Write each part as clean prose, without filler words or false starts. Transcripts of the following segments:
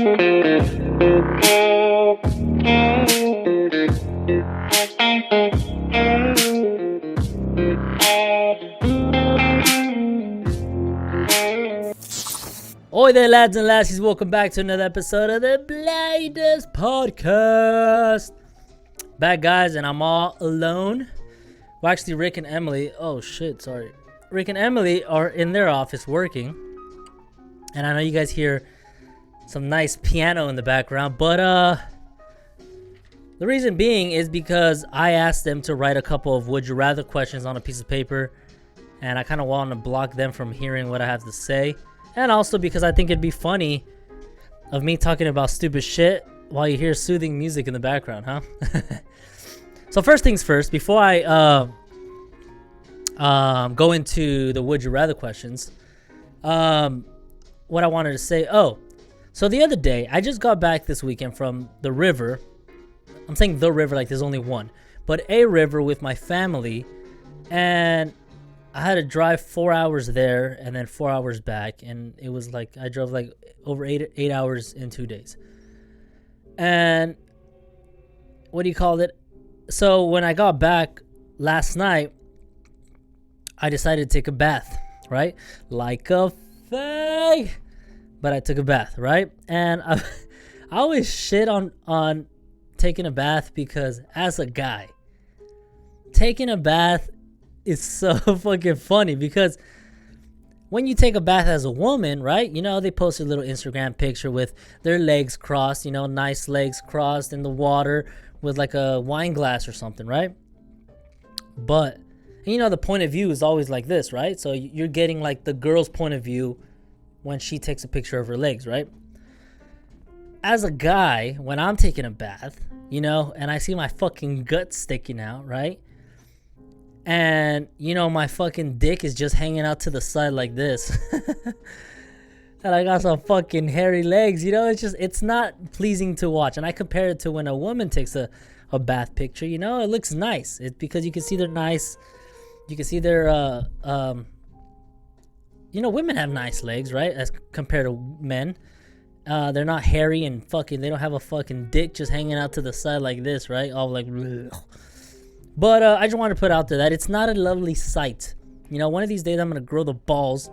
Oi there, lads and lassies, welcome back to another episode of the Blinders Podcast. Back, guys, and I'm all alone. Well, actually, Rick and Emily, Rick and Emily are in their office working. And I know you guys hear some nice piano in the background, but the reason being is because I asked them to write a couple of would you rather questions on a piece of paper, and I kind of want to block them from hearing what I have to say. And also because I think it'd be funny of me talking about stupid shit while you hear soothing music in the background, huh? So first things first, before I go into the would you rather questions, what I wanted to say, so the other day, I just got back this weekend from the river. I'm saying the river like there's only one, but a river with my family, and I had to drive 4 hours there and then 4 hours back, and it was like I drove like over eight hours in 2 days. And what do you call it? So when I got back last night, I decided to take a bath, right? Like a fag. But I took a bath, right? And I always shit on taking a bath because as a guy, taking a bath is so fucking funny because when you take a bath as a woman, right? You know, they post a little Instagram picture with their legs crossed, you know, nice legs crossed in the water with like a wine glass or something, right? But, you know, the point of view is always like this, right? So you're getting like the girl's point of view when she takes a picture of her legs, right? As a guy, when I'm taking a bath, you know, and I see my fucking gut sticking out, right? And, you know, my fucking dick is just hanging out to the side like this. And I got some fucking hairy legs, you know, it's not pleasing to watch. And I compare it to when a woman takes a bath picture, you know, it looks nice. It's because you can see they're nice. You can see they're, you know, women have nice legs, right? As compared to men. They're not hairy and fucking, they don't have a fucking dick just hanging out to the side like this, right? All like, bleh. But I just want to put out there that it's not a lovely sight. You know, one of these days I'm going to grow the balls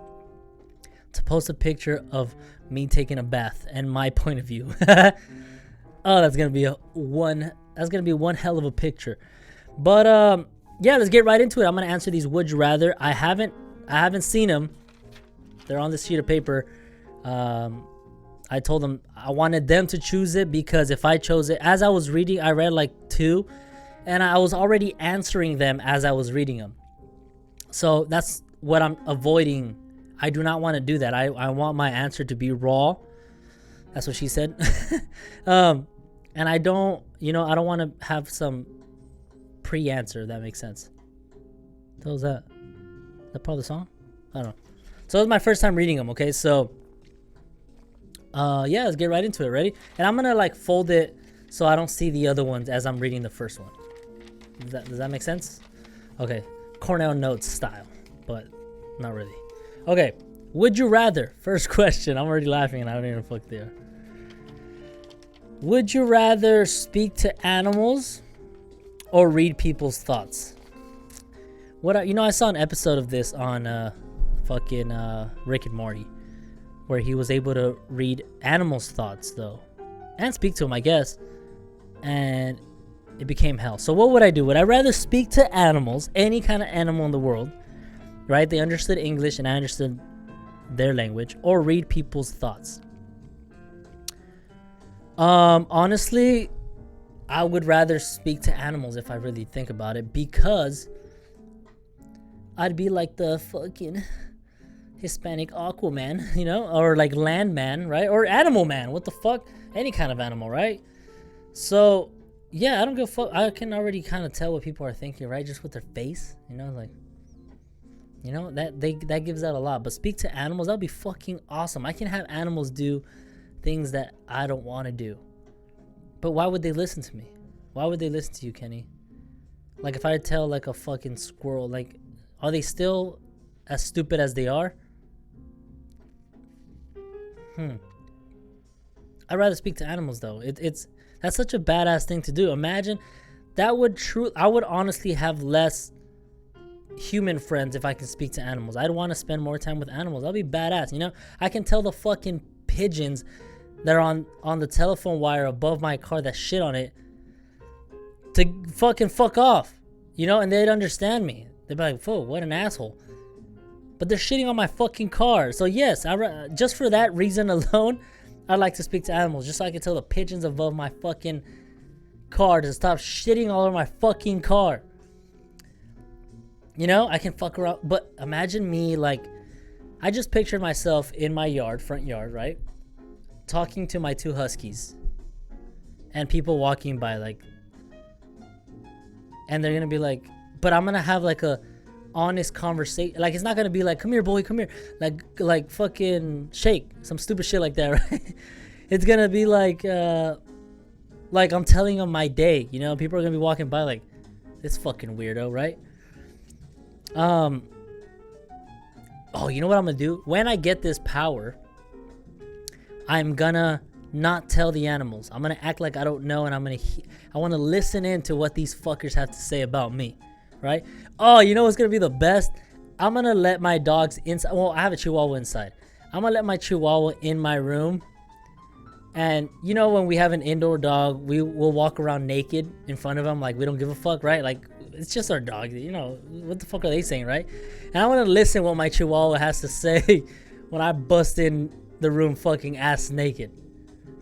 to post a picture of me taking a bath and my point of view. Oh, that's going to be one hell of a picture. But yeah, let's get right into it. I'm going to answer these would you rather. I haven't seen them. They're on this sheet of paper. I told them I wanted them to choose it because if I chose it, as I was reading, I read like 2. And I was already answering them as I was reading them. So that's what I'm avoiding. I do not want to do that. I want my answer to be raw. That's what she said. And I don't want to have some pre-answer, if that makes sense. What was that? Is that part of the song? I don't know. So it was my first time reading them, okay? So, yeah, let's get right into it. Ready? And I'm going to like fold it so I don't see the other ones as I'm reading the first one. Does that make sense? Okay, Cornell Notes style, but not really. Okay, would you rather? First question. I'm already laughing and I don't even fuck there. Would you rather speak to animals or read people's thoughts? I saw an episode of this on fucking Rick and Morty, where he was able to read animals' thoughts though, and speak to them, I guess, and it became hell. So what would I do? Would I rather speak to animals, any kind of animal in the world, right? They understood English and I understood their language, or read people's thoughts? Honestly, I would rather speak to animals if I really think about it, because I'd be like the fucking Hispanic Aquaman, you know, or like Landman, right? Or Animal Man. What the fuck? Any kind of animal, right? So yeah, I don't give a fuck. I can already kind of tell what people are thinking, right? Just with their face, you know, like, you know, that gives out a lot. But speak to animals, that'd be fucking awesome. I can have animals do things that I don't want to do. But why would they listen to me? Why would they listen to you, Kenny? Like, if I tell like a fucking squirrel, like, are they still as stupid as they are? I'd rather speak to animals though. It's that's such a badass thing to do. Imagine that would I would honestly have less human friends if I can speak to animals. I'd want to spend more time with animals. That'd be badass, you know? I can tell the fucking pigeons that are on the telephone wire above my car that shit on it to fucking fuck off, you know? And they'd understand me. They'd be like, whoa, what an asshole. But they're shitting on my fucking car. So yes, just for that reason alone, I'd like to speak to animals, just so I can tell the pigeons above my fucking car to stop shitting all over my fucking car. You know, I can fuck around. But imagine me, like, I just pictured myself in my yard, front yard, right? Talking to my 2 huskies. And people walking by, like. And they're going to be like, but I'm going to have, like, a honest conversation. Like, it's not going to be like, come here, boy, come here. Like fucking shake. Some stupid shit like that, right? It's going to be like I'm telling them my day. You know, people are going to be walking by like, this fucking weirdo, right? Oh, you know what I'm gonna do? When I get this power, I'm gonna not tell the animals. I'm gonna act like I don't know, and I want to listen in to what these fuckers have to say about me, right? Oh, you know what's gonna be the best? I'm gonna let my dogs inside. Well, I have a Chihuahua inside. I'm gonna let my Chihuahua in my room, and you know when we have an indoor dog, we'll walk around naked in front of him, like we don't give a fuck, right? Like. It's just our dog, you know, what the fuck are they saying, right? And I want to listen what my Chihuahua has to say when I bust in the room fucking ass naked,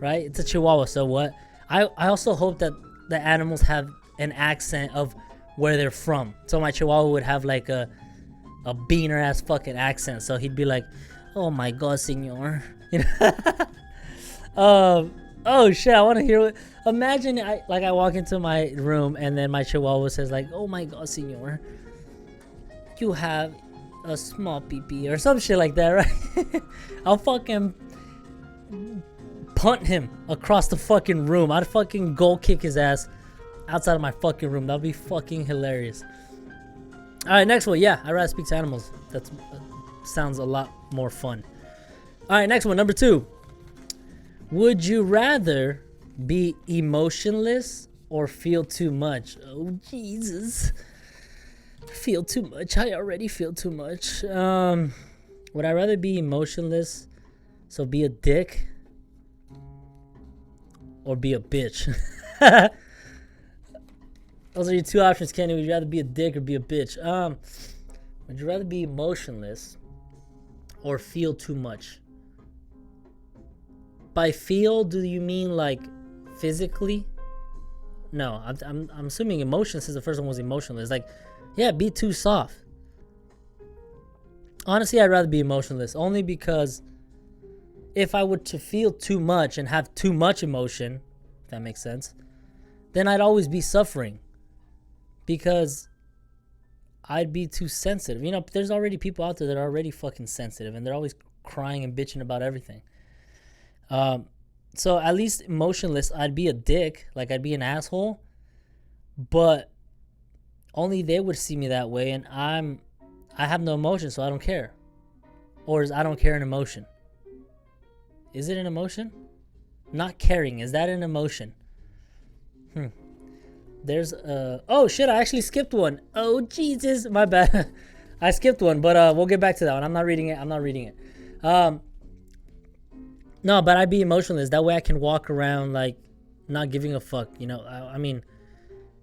right? It's a Chihuahua, so what? I also hope that the animals have an accent of where they're from. So my Chihuahua would have like a beaner ass fucking accent. So he'd be like, oh my God, senor. You know? Oh shit, I want to hear what. Imagine I walk into my room and then my Chihuahua says like, oh my God, senor, you have a small pee-pee or some shit like that, right? I'll fucking punt him across the fucking room. I'd fucking goal kick his ass outside of my fucking room. That'd be fucking hilarious. All right, next one. Yeah, I'd rather speak to animals. That sounds a lot more fun. All right, next one, number 2. Would you rather be emotionless or feel too much? Oh, Jesus. Feel too much. I already feel too much. Would I rather be emotionless, so be a dick, or be a bitch? Those are your 2 options, Kenny. Would you rather be a dick or be a bitch? Would you rather be emotionless or feel too much? By feel, do you mean like physically? No, I'm assuming emotion, since the first one was emotionless. Like, yeah, be too soft. Honestly, I'd rather be emotionless, only because if I were to feel too much and have too much emotion, if that makes sense, then I'd always be suffering, because I'd be too sensitive. You know, there's already people out there that are already fucking sensitive, and they're always crying and bitching about everything. So at least emotionless, I'd be a dick, like I'd be an asshole, but only they would see me that way, and I have no emotion, so I don't care. Or is I don't care an emotion? Is it an emotion? Not caring, is that an emotion? There's oh shit, I actually skipped one. Oh Jesus, my bad. I skipped one, but we'll get back to that one. I'm not reading it. No, but I'd be emotionless. That way I can walk around like not giving a fuck. You know, I mean,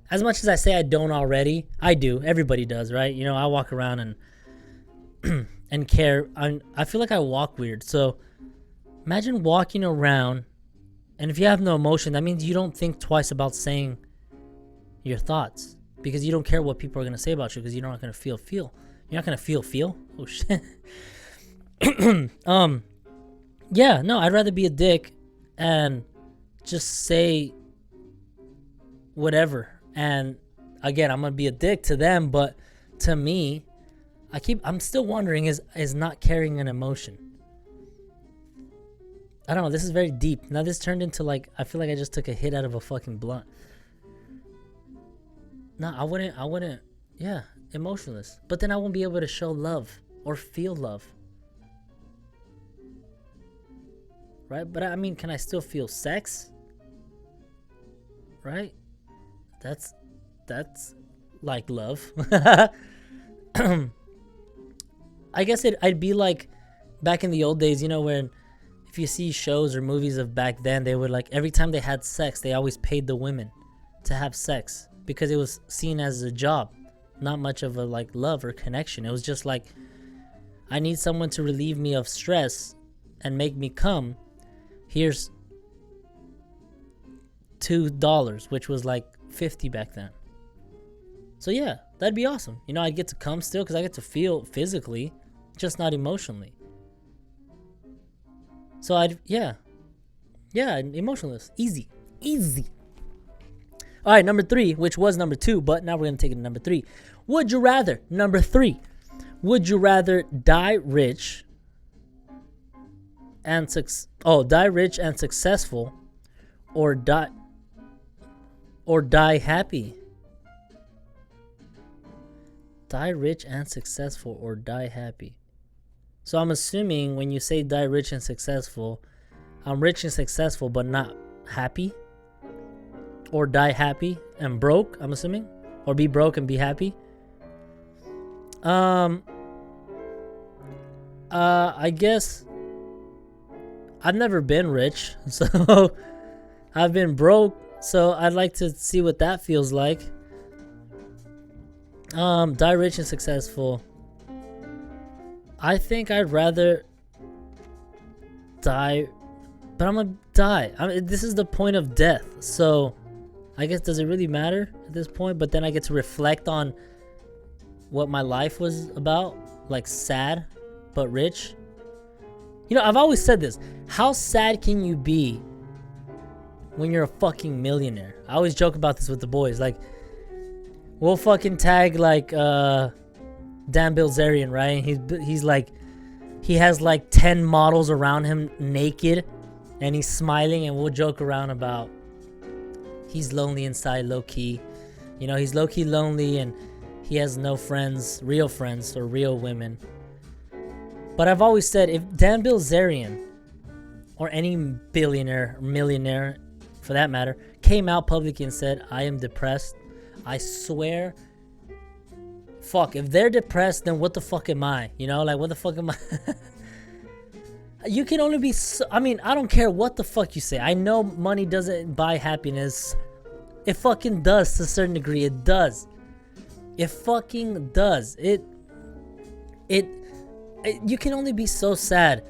as much as I say I don't already, I do. Everybody does, right? You know, I walk around and and care. I feel like I walk weird. So imagine walking around, and if you have no emotion, that means you don't think twice about saying your thoughts, because you don't care what people are going to say about you, because you're not going to feel. You're not going to feel. Oh shit. Yeah, no, I'd rather be a dick and just say whatever. And again, I'm going to be a dick to them, but to me, I'm still wondering, is not caring an emotion? I don't know, this is very deep. Now this turned into like, I feel like I just took a hit out of a fucking blunt. No, I wouldn't, yeah, emotionless. But then I won't be able to show love or feel love. right? But I mean, can I still feel sex? Right? That's like love. I guess I'd be like back in the old days, you know, when if you see shows or movies of back then, they would like every time they had sex, they always paid the women to have sex because it was seen as a job, not much of a like love or connection. It was just like, I need someone to relieve me of stress and make me come. Here's $2, which was like 50 back then. So yeah, that'd be awesome. You know, I'd get to come still because I get to feel physically, just not emotionally. So yeah, emotionless, easy. All right, number 3, which was number 2, but now we're gonna take it to number 3. Would you rather? Number 3. Would you rather die rich and successful, or die happy? Die rich and successful, or die happy. So I'm assuming when you say die rich and successful, I'm rich and successful but not happy, or die happy and broke, I'm assuming, or be broke and be happy. I guess I've never been rich, so I've been broke, so I'd like to see what that feels like. Die rich and successful. I think I'd rather die, but I'm gonna die. This is the point of death, so I guess does it really matter at this point? But then I get to reflect on what my life was about, like sad but rich. You know, I've always said this. How sad can you be when you're a fucking millionaire? I always joke about this with the boys. Like, we'll fucking tag like Dan Bilzerian, right? He's like, he has like 10 models around him naked, and he's smiling, and we'll joke around about he's lonely inside, low key. You know, he's low key lonely, and he has no friends, real friends, or real women. But I've always said, if Dan Bilzerian, or any billionaire or millionaire for that matter, came out publicly and said, I am depressed, I swear, fuck, if they're depressed, then what the fuck am I? You know, like, what the fuck am I? You can only be so, I mean, I don't care what the fuck you say. I know money doesn't buy happiness. It fucking does to a certain degree. It does. It fucking does. It you can only be so sad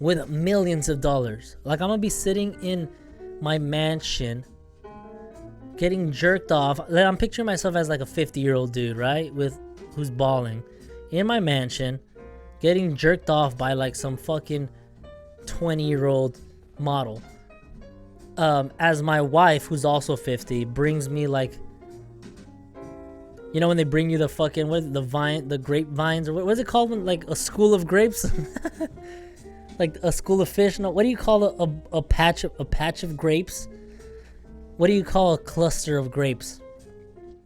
with millions of dollars. Like, I'm gonna be sitting in my mansion getting jerked off. Like, I'm picturing myself as like a 50-year-old dude, right? Who's balling in my mansion, getting jerked off by like some fucking 20-year-old model. As my wife, who's also 50, brings me like, you know, when they bring you the fucking, the grapevines, or what is it called? Like a school of grapes? Like a school of fish? No, what do you call a patch of grapes? What do you call a cluster of grapes?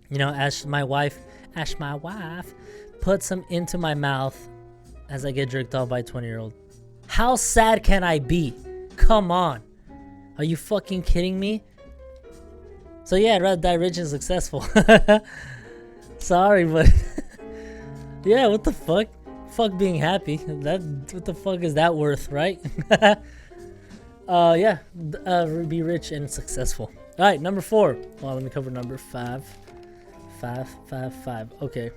You know, as my wife puts them into my mouth as I get jerked off by a 20-year-old. How sad can I be? Come on. Are you fucking kidding me? So yeah, I'd rather die rich and successful. Sorry, but yeah, what the fuck? Fuck being happy. What the fuck is that worth, right? Yeah, be rich and successful. All right, number 4. Well, let me cover number 5. 5. Okay.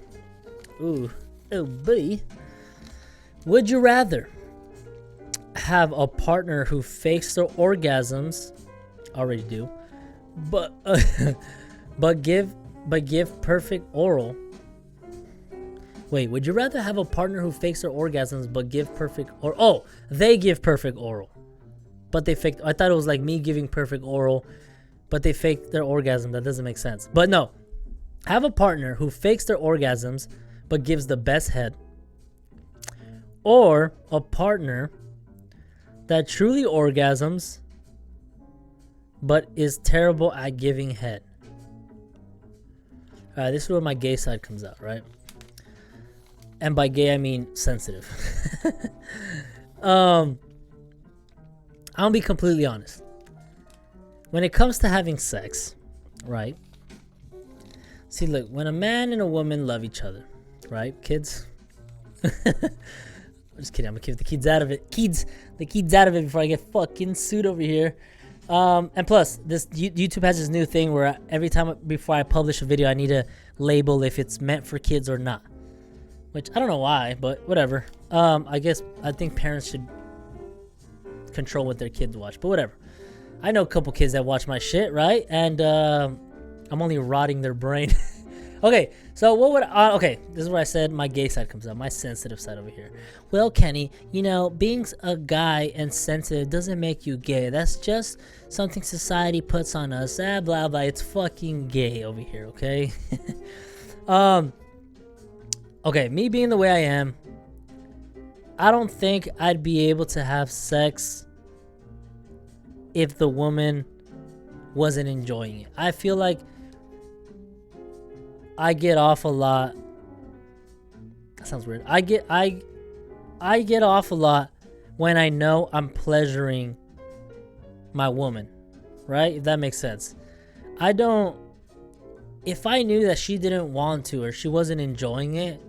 Ooh, oh boy. Would you rather have a partner who fakes their orgasms? Already do, but give perfect oral. Wait, would you rather have a partner who fakes their orgasms but give perfect oral? Oh, they give perfect oral, but they fake. I thought it was like me giving perfect oral, but they fake their orgasm. That doesn't make sense. But no, have a partner who fakes their orgasms but gives the best head, or a partner that truly orgasms but is terrible at giving head. All right, this is where my gay side comes out, right? And by gay, I mean sensitive. I'm I'll be completely honest. When it comes to having sex, right? See, look, when a man and a woman love each other, right, kids? I'm just kidding. I'm gonna keep the kids out of it. The kids out of it before I get fucking sued over here. And plus, this YouTube has this new thing where every time before I publish a video, I need to label if it's meant for kids or not. Which I don't know why, but whatever. I think parents should control what their kids watch, but whatever. I know a couple kids that watch my shit, right? And I'm only rotting their brain. Okay, so what would okay, this is where I said my gay side comes out, my sensitive side over here. Well, Kenny, you know, being a guy and sensitive doesn't make you gay. That's just something society puts on us. Blah blah. It's fucking gay over here, okay? Okay, me being the way I am, I don't think I'd be able to have sex if the woman wasn't enjoying it. I feel like I get off a lot. That sounds weird. I get off a lot when I know I'm pleasuring my woman, right? If that makes sense. If I knew that she didn't want to or she wasn't enjoying it,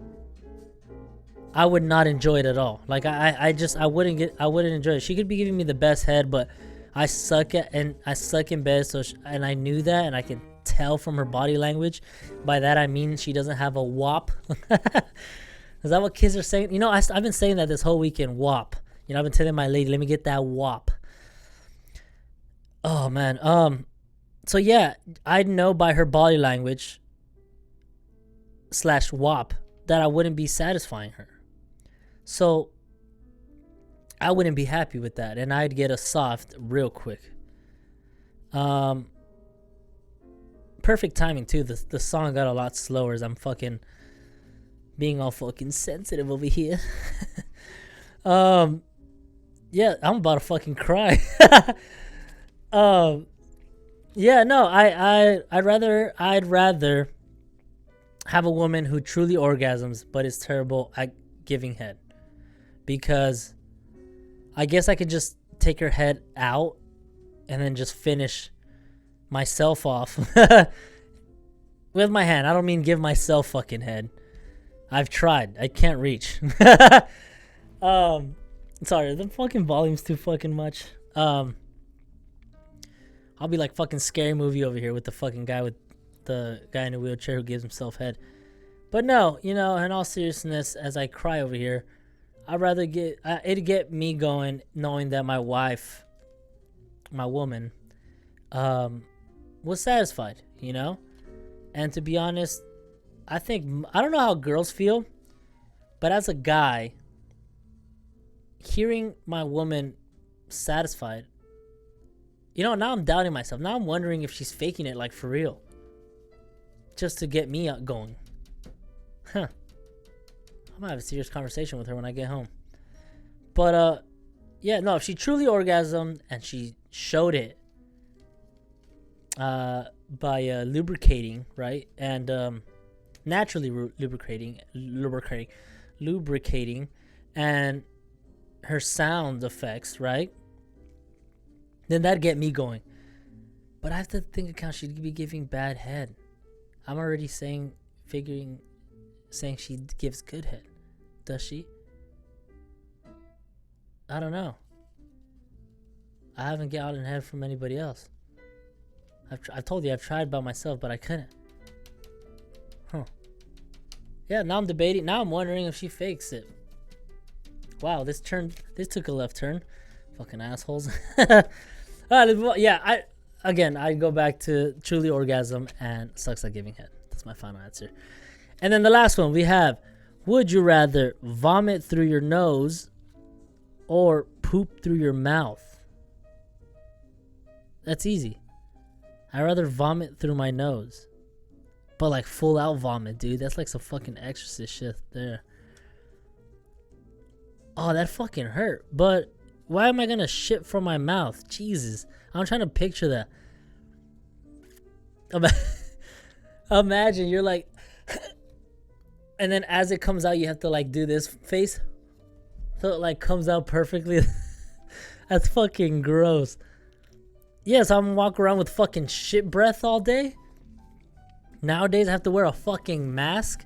I would not enjoy it at all. Like I wouldn't enjoy it. She could be giving me the best head, but I suck in bed. And I knew that, and I could tell from her body language. By that I mean she doesn't have a wop. Is that what kids are saying? You know, I've been saying that this whole weekend. Wop. You know, I've been telling my lady, let me get that wop. Oh man. So yeah, I'd know by her body language / wop that I wouldn't be satisfying her. So I wouldn't be happy with that, and I'd get a soft real quick. Perfect timing too. The song got a lot slower as I'm fucking being all fucking sensitive over here. Yeah, I'm about to fucking cry. Yeah, no, I'd rather have a woman who truly orgasms but is terrible at giving head, because I guess I could just take her head out and then just finish myself off with my hand. I don't mean give myself fucking head. I've tried. I can't reach. Sorry, the fucking volume's too fucking much. I'll be like fucking Scary Movie over here with the fucking guy with the guy in a wheelchair who gives himself head. But no, you know, in all seriousness, as I cry over here, I'd rather it'd get me going knowing that my wife, my woman, was satisfied, you know? And to be honest, I don't know how girls feel, but as a guy, hearing my woman satisfied, you know, now I'm doubting myself. Now I'm wondering if she's faking it, like for real, just to get me going. Huh. I'm gonna have a serious conversation with her when I get home. But yeah, no, if she truly orgasmed and she showed it by lubricating, right, and naturally lubricating, and her sound effects, right, then that'd get me going. But I have to think account she'd be giving bad head. I'm already saying she gives good head. Does she? I don't know. I haven't gotten head from anybody else. I've told you I've tried by myself, but I couldn't. Huh. Yeah, now I'm debating. Now I'm wondering if she fakes it. Wow, this took a left turn. Fucking assholes. Yeah, I go back to truly orgasm and sucks at giving head. That's my final answer. And then the last one we have, would you rather vomit through your nose or poop through your mouth? That's easy. I'd rather vomit through my nose. But like full out vomit, dude. That's like some fucking exorcist shit there. Oh, that fucking hurt. But why am I gonna shit from my mouth? Jesus. I'm trying to picture that. Imagine you're like, and then as it comes out, you have to like do this face, so it like comes out perfectly. That's fucking gross. Yeah, so I'm gonna walk around with fucking shit breath all day. Nowadays, I have to wear a fucking mask.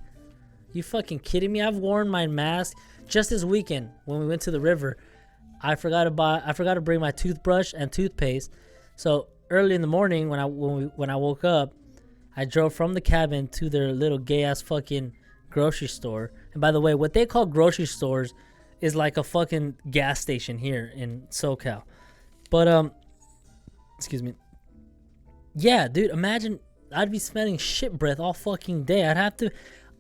You fucking kidding me? I've worn my mask just this weekend when we went to the river. I forgot to bring my toothbrush and toothpaste. So early in the morning when I woke up, I drove from the cabin to their little gay ass fucking grocery store. And by the way, what they call grocery stores is like a fucking gas station here in SoCal. But excuse me. Yeah, dude, imagine I'd be smelling shit breath all fucking day. I'd have to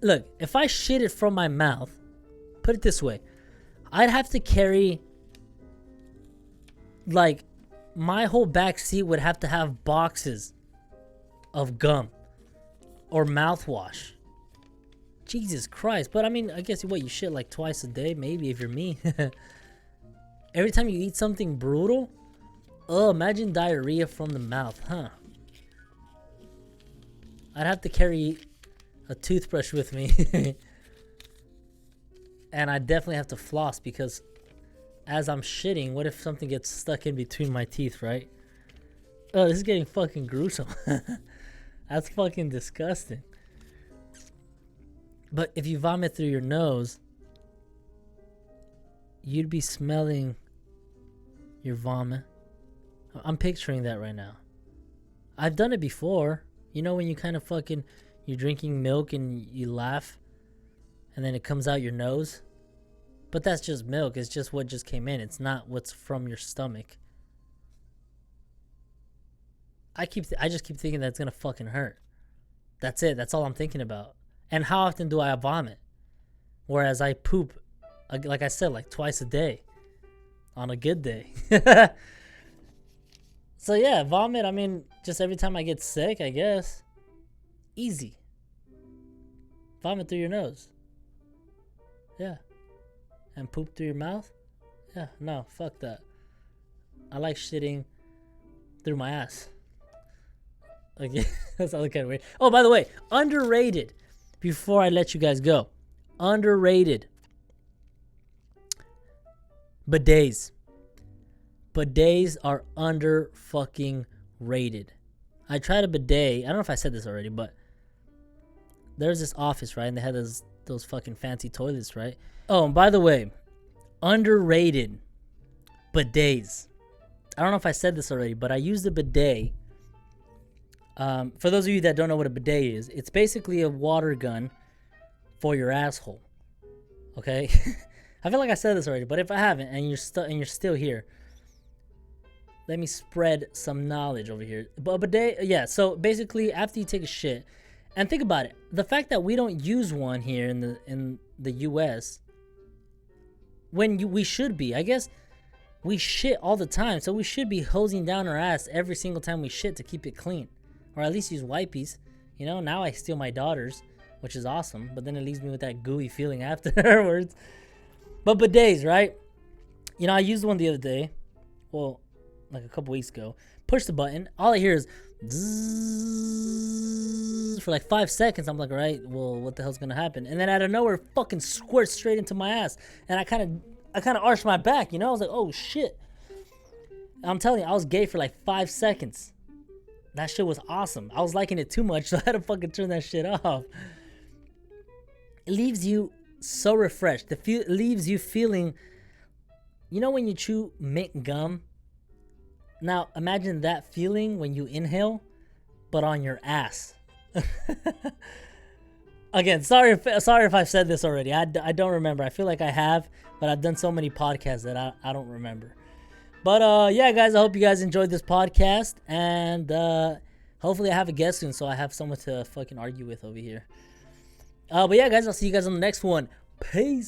look, if I shit it from my mouth, put it this way, I'd have to carry, like, my whole back seat would have to have boxes of gum or mouthwash. Jesus Christ. But I mean, I guess what, you shit like twice a day, maybe, if you're me. Every time you eat something brutal, oh, imagine diarrhea from the mouth, huh? I'd have to carry a toothbrush with me. And I definitely have to floss because as I'm shitting, what if something gets stuck in between my teeth, right? Oh, this is getting fucking gruesome. That's fucking disgusting. But if you vomit through your nose, you'd be smelling your vomit. I'm picturing that right now. I've done it before. You know when you kind of fucking, you're drinking milk and you laugh and then it comes out your nose? But that's just milk. It's just what just came in. It's not what's from your stomach. I just keep thinking that's gonna fucking hurt. That's it. That's all I'm thinking about. And how often do I vomit? Whereas I poop, like I said, like twice a day on a good day. So yeah, vomit, I mean, just every time I get sick, I guess. Easy. Vomit through your nose. Yeah. And poop through your mouth? Yeah, no, fuck that. I like shitting through my ass. Okay, that's all kind of weird. Oh, by the way, underrated. Before I let you guys go, underrated. Bidets. Bidets are under fucking rated. I tried a bidet. I don't know if I said this already, but there's this office, right? And they had those fucking fancy toilets, right? Oh, and by the way, underrated bidets. I don't know if I said this already, but I used a bidet. For those of you that don't know what a bidet is, it's basically a water gun for your asshole. Okay? I feel like I said this already, but if I haven't and you're still here, let me spread some knowledge over here. But a bidet, yeah, so basically after you take a shit, and think about it, the fact that we don't use one here in the US, when we should be, I guess we shit all the time, so we should be hosing down our ass every single time we shit to keep it clean. Or at least use wipes. You know, now I steal my daughter's, which is awesome. But then it leaves me with that gooey feeling afterwards. But bidets, right? You know, I used one the other day. Well, like a couple weeks ago. Push the button. All I hear is zzz for like 5 seconds. I'm like, all right, well, what the hell's gonna happen? And then out of nowhere, it fucking squirts straight into my ass. And I kind of arched my back, you know? I was like, oh shit. I'm telling you, I was gay for like 5 seconds. That shit was awesome. I was liking it too much, so I had to fucking turn that shit off. It leaves you so refreshed. It leaves you feeling, you know when you chew mint gum? Now, imagine that feeling when you inhale, but on your ass. Again, sorry if I've said this already. I don't remember. I feel like I have, but I've done so many podcasts that I don't remember. But yeah, guys, I hope you guys enjoyed this podcast. And hopefully I have a guest soon so I have someone to fucking argue with over here. But yeah, guys, I'll see you guys on the next one. Peace.